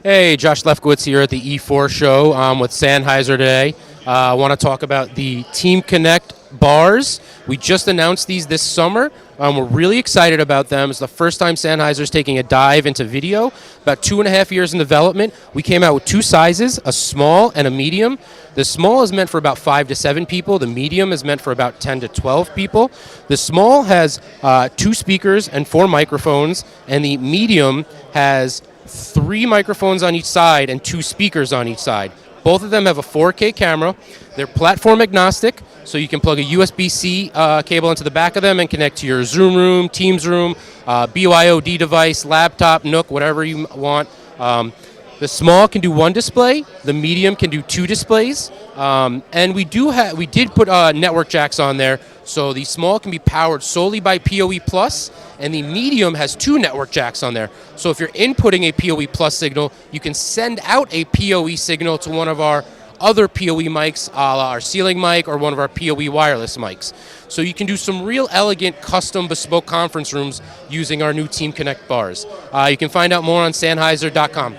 Hey, Josh Lefkowitz here at the E4 show with Sennheiser today. I want to talk about the TeamConnect bars. We just announced these this summer. We're really excited about them. It's the first time Sennheiser's taking a dive into video. About 2.5 years in development. We came out with two sizes, a small and a medium. The small is meant for about 5 to 7 people. The medium is meant for about 10 to 12 people. The small has 2 speakers and 4 microphones, and the medium has 3 microphones on each side and 2 speakers on each side. Both of them have a 4K camera. They're platform agnostic, so you can plug a USB-C cable into the back of them and connect to your Zoom room, Teams room, BYOD device, laptop, Nook, whatever you want. The small can do 1 display. The medium can do 2 displays. And we did put network jacks on there, so the small can be powered solely by PoE Plus, and the medium has 2 network jacks on there. So if you're inputting a PoE Plus signal, you can send out a PoE signal to one of our other PoE mics, a la our ceiling mic or one of our PoE wireless mics. So you can do some real elegant, custom, bespoke conference rooms using our new TeamConnect bars. You can find out more on Sennheiser.com.